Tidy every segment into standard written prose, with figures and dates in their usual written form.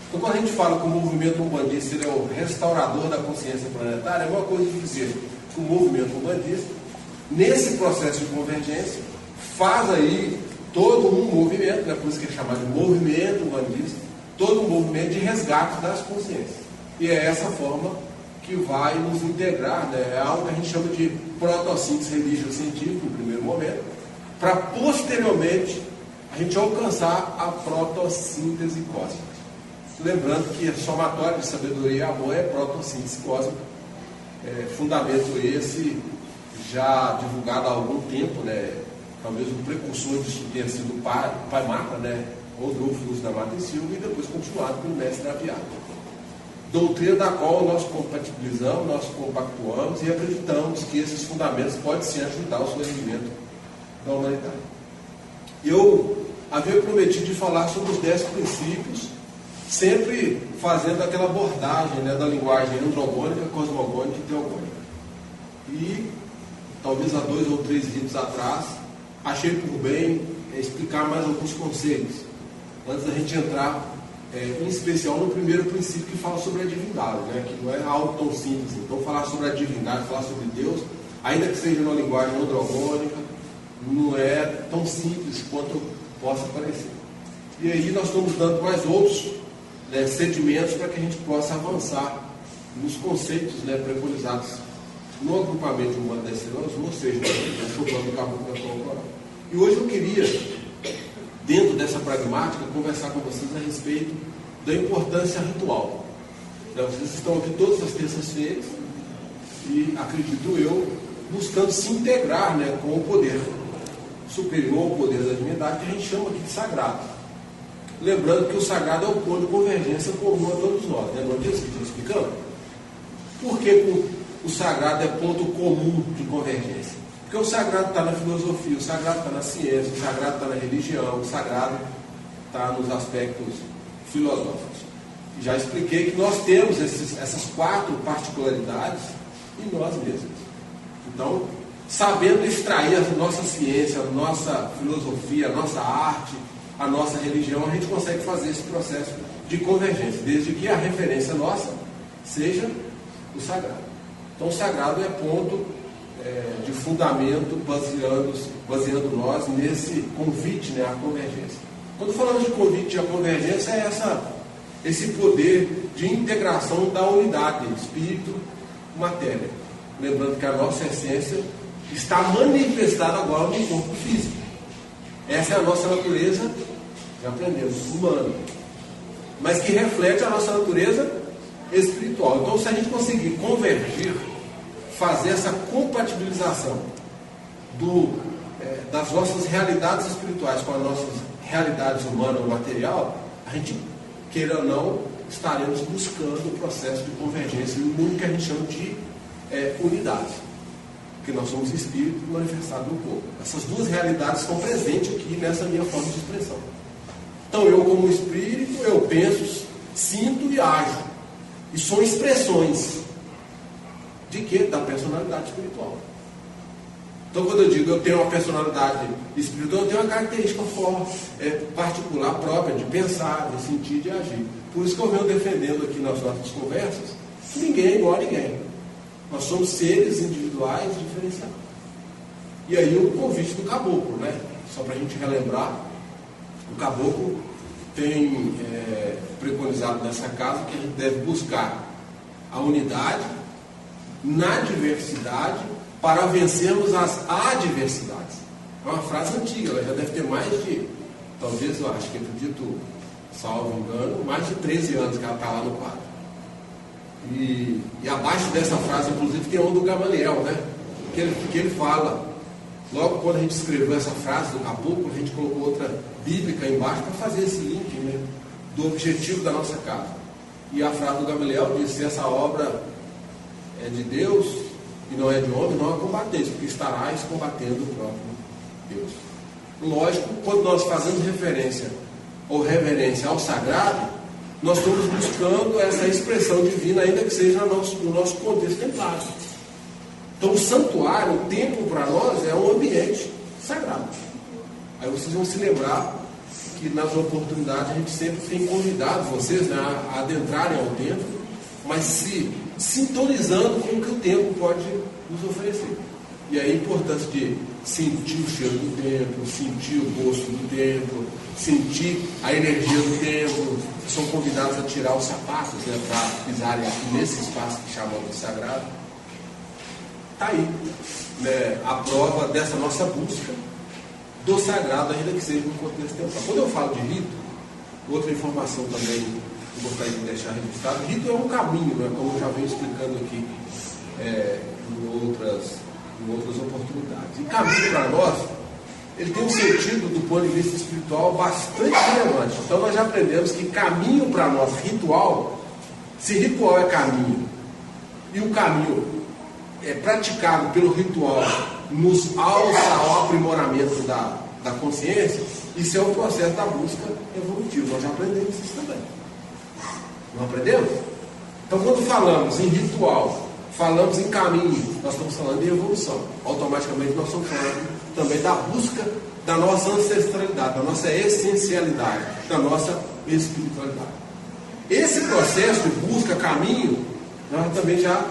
Então, quando a gente fala que o movimento umbandista ele é o restaurador da consciência planetária, é uma coisa de dizer que o movimento umbandista, nesse processo de convergência, faz aí todo um movimento, né, por isso que é chamado de movimento umbandista, todo um movimento de resgate das consciências. E é essa forma que vai nos integrar, né, é algo que a gente chama de protossíntese religio-científica, no primeiro momento, para posteriormente a gente alcançar a protossíntese cósmica. Lembrando que a somatória de sabedoria e amor é protossíntese cósmica, fundamento esse já divulgado há algum tempo, né? Talvez o precursor disso tenha sido o pai Mata, né? Rodolfo Luz da Mata e Silva, e depois continuado pelo mestre Aviado. Doutrina da qual nós compatibilizamos, nós compactuamos e acreditamos que esses fundamentos podem sim ajudar o surgimento da humanidade. Eu havia prometido de falar sobre os 10 princípios, sempre fazendo aquela abordagem, né, da linguagem androgônica, cosmogônica e teogônica. E talvez há 2 ou 3 vídeos atrás, achei por bem explicar mais alguns conceitos, antes da gente entrar, em especial no primeiro princípio que fala sobre a divindade, né, que não é algo tão simples. Então, falar sobre a divindade, falar sobre Deus, ainda que seja numa linguagem androgônica, não é tão simples quanto possa parecer. E aí nós estamos dando mais outros, né, sedimentos para que a gente possa avançar nos conceitos, né, preconizados no agrupamento de Umbanda da Estrela Azul, ou seja, no plano do Caboclo da Coral. E hoje eu queria, dentro dessa pragmática, conversar com vocês a respeito da importância ritual. Vocês estão aqui todas as terças-feiras e, acredito eu, buscando se integrar, né, com o poder superior, o poder da divindade, que a gente chama aqui de sagrado. Lembrando que o sagrado é o ponto de convergência comum a todos nós. Lembram disso que estou explicando? Por que o sagrado é ponto comum de convergência? Porque o sagrado está na filosofia, o sagrado está na ciência, o sagrado está na religião, o sagrado está nos aspectos filosóficos. E já expliquei que nós temos essas 4 particularidades em nós mesmos. Então, sabendo extrair a nossa ciência, a nossa filosofia, a nossa arte, a nossa religião, a gente consegue fazer esse processo de convergência, desde que a referência nossa seja o sagrado. Então, o sagrado é ponto de fundamento, baseando nós nesse convite, né, à convergência. Quando falamos de convite à convergência, é esse poder de integração da unidade, espírito-matéria. Lembrando que a nossa essência está manifestada agora no corpo físico. Essa é a nossa natureza, já aprendemos, humana, mas que reflete a nossa natureza espiritual. Então, se a gente conseguir convergir, fazer essa compatibilização das nossas realidades espirituais com as nossas realidades humanas ou material, a gente, queira ou não, estaremos buscando o processo de convergência no mundo que a gente chama de unidade. Porque nós somos espírito manifestado no corpo. Essas 2 realidades estão presentes aqui nessa minha forma de expressão. Então, eu como espírito, eu penso, sinto e ajo. E são expressões de quê? Da personalidade espiritual. Então, quando eu digo eu tenho uma personalidade espiritual, eu tenho uma característica forte, particular, própria, de pensar, de sentir, de agir. Por isso que eu venho defendendo aqui nas nossas conversas que ninguém é igual a ninguém. Nós somos seres individuais diferenciados. E aí o convite do caboclo, né? Só para a gente relembrar, o caboclo tem preconizado nessa casa que a gente deve buscar a unidade na diversidade para vencermos as adversidades. É uma frase antiga, ela já deve ter mais de, talvez, eu acho que acredito, salvo engano, mais de 13 anos que ela está lá no quadro. E abaixo dessa frase, inclusive, tem um do Gamaliel, né? Que ele fala, logo quando a gente escreveu essa frase do caboclo, a gente colocou outra bíblica embaixo para fazer esse link, né, do objetivo da nossa casa. E a frase do Gamaliel diz: se essa obra é de Deus e não é de homem, não a combateis, porque estarás combatendo o próprio Deus. Lógico, quando nós fazemos referência ou reverência ao sagrado, nós estamos buscando essa expressão divina, ainda que seja no nosso contexto templário. Então, o santuário, o templo para nós, é um ambiente sagrado. Aí vocês vão se lembrar que nas oportunidades a gente sempre tem convidado vocês, né, a adentrarem ao templo, mas se sintonizando com o que o templo pode nos oferecer. E aí a importância de sentir o cheiro do templo, sentir o gosto do templo, sentir a energia do templo. São convidados a tirar os sapatos, né, para pisarem aqui nesse espaço que chamamos de sagrado. Está aí, né, a prova dessa nossa busca do sagrado, ainda que seja no contexto templar. Quando eu falo de rito, outra informação também que eu gostaria de deixar registrado: rito é um caminho, né, como eu já venho explicando aqui em outras oportunidades. E caminho para nós, ele tem um sentido do ponto de vista espiritual bastante relevante. Então nós já aprendemos que caminho para nós, ritual, se ritual é caminho, e o caminho é praticado pelo ritual, nos alça ao aprimoramento da consciência, isso é o processo da busca evolutiva. Nós já aprendemos isso também. Não aprendemos? Então, quando falamos em ritual, falamos em caminho, nós estamos falando de evolução. Automaticamente nós estamos falando também da busca da nossa ancestralidade, da nossa essencialidade, da nossa espiritualidade. Esse processo de busca, caminho, nós também já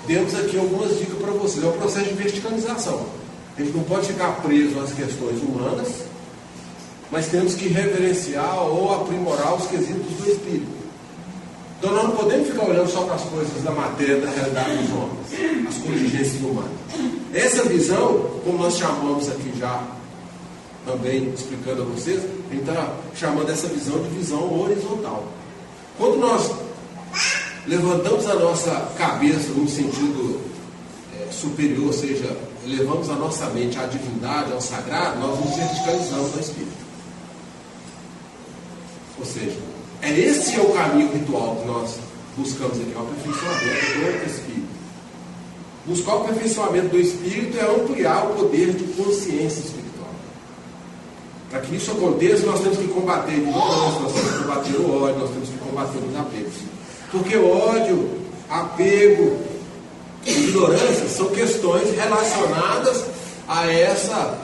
demos aqui algumas dicas para vocês. É o processo de verticalização. A gente não pode ficar preso às questões humanas, mas temos que reverenciar ou aprimorar os quesitos do espírito. Então nós não podemos ficar olhando só para as coisas da matéria, da realidade dos homens, as contingências humanas. Essa visão, como nós chamamos aqui já, também explicando a vocês, a gente está chamando essa visão de visão horizontal. Quando nós levantamos a nossa cabeça num sentido superior, ou seja, levamos a nossa mente à divindade, ao sagrado, nós nos verticalizamos no espírito. Ou seja, esse é o caminho ritual que nós buscamos aqui, o aperfeiçoamento do espírito. Buscar o aperfeiçoamento do espírito é ampliar o poder de consciência espiritual. Para que isso aconteça, nós temos que combater a ignorância, nós temos que combater o ódio, nós temos que combater os apegos. Porque ódio, apego e ignorância são questões relacionadas a essa,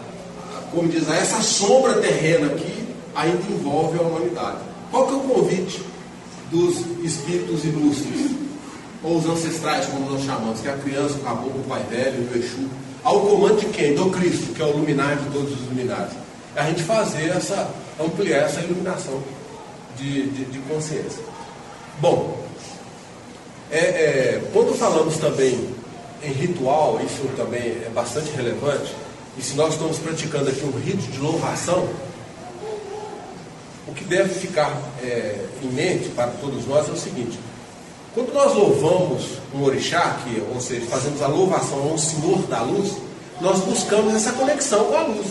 como diz, a essa sombra terrena que ainda envolve a humanidade. Qual que é o convite dos espíritos ilustres, ou os ancestrais, como nós chamamos, que é a criança, o caboclo, o pai velho, o Exu, ao comando de quem? Do Cristo, que é o luminar de todos os luminares. É a gente fazer ampliar essa iluminação de consciência. Bom, quando falamos também em ritual, isso também é bastante relevante, e se nós estamos praticando aqui um rito de louvação, o que deve ficar em mente para todos nós é o seguinte: quando nós louvamos um orixá, ou seja, fazemos a louvação a um Senhor da Luz, nós buscamos essa conexão com a luz.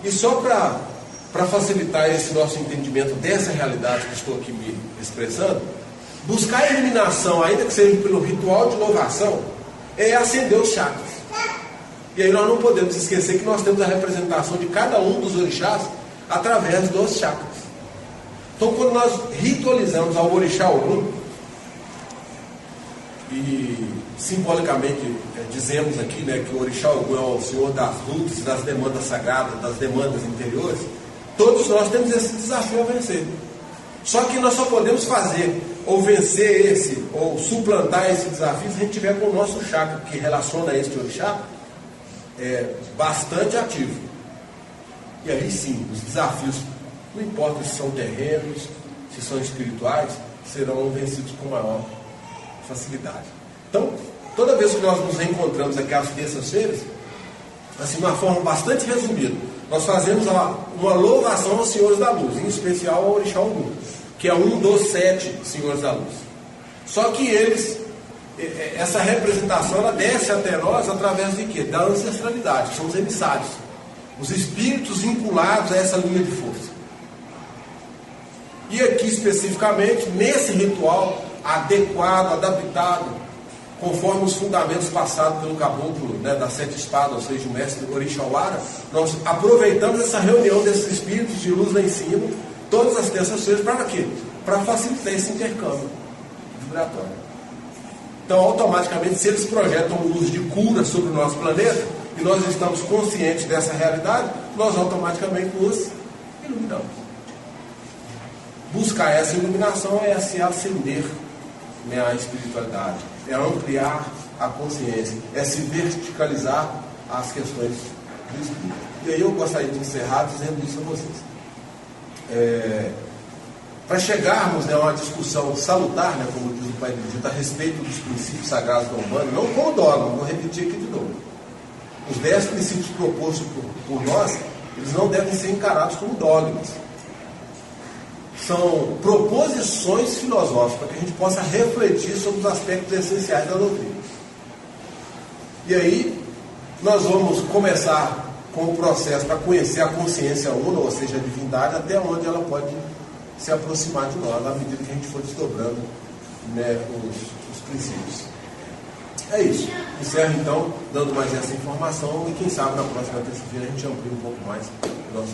E só para facilitar esse nosso entendimento dessa realidade que estou aqui me expressando, buscar a iluminação, ainda que seja pelo ritual de louvação, é acender os chakras. E aí nós não podemos esquecer que nós temos a representação de cada um dos orixás através dos chakras. Então, quando nós ritualizamos ao orixá Ogum, e simbolicamente dizemos aqui, né, que o orixá Ogum é o senhor das lutas, das demandas sagradas, das demandas interiores, todos nós temos esse desafio a vencer. Só que nós só podemos fazer ou vencer ou suplantar esse desafio se a gente tiver com o nosso chakra, que relaciona a este orixá, bastante ativo. E aí sim, os desafios, não importa se são terrenos, se são espirituais, serão vencidos com maior facilidade. Então, toda vez que nós nos reencontramos aqui às terças-feiras, assim, de uma forma bastante resumida, nós fazemos uma louvação aos Senhores da Luz, em especial ao Orixá Ogum, que é um dos 7 Senhores da Luz. Só que essa representação, ela desce até nós através de quê? Da ancestralidade, que são os emissários, os espíritos vinculados a essa linha de força. E aqui especificamente, nesse ritual adequado, adaptado, conforme os fundamentos passados pelo caboclo, né, das 7 espadas, ou seja, o mestre Orixauara, nós aproveitamos essa reunião desses espíritos de luz lá em cima, todas as terças-feiras, para quê? Para facilitar esse intercâmbio vibratório. Então, automaticamente, se eles projetam luz de cura sobre o nosso planeta, e nós estamos conscientes dessa realidade, nós automaticamente nos iluminamos. Buscar essa iluminação é se acender, né, a espiritualidade, é ampliar a consciência, é se verticalizar as questões do espírito. E aí eu gostaria de encerrar dizendo isso a vocês. Para chegarmos, né, a uma discussão salutar, né, como diz o Pai Benedito, a respeito dos princípios sagrados da Umbanda, não como dogma, vou repetir aqui de novo. Os 10 princípios propostos por nós, eles não devem ser encarados como dogmas. São proposições filosóficas para que a gente possa refletir sobre os aspectos essenciais da doutrina. E aí, nós vamos começar com o processo para conhecer a consciência una, ou seja, a divindade, até onde ela pode se aproximar de nós, à medida que a gente for desdobrando, né, os princípios. É isso. Encerro então, dando mais essa informação, e quem sabe na próxima terça-feira a gente amplia um pouco mais o nosso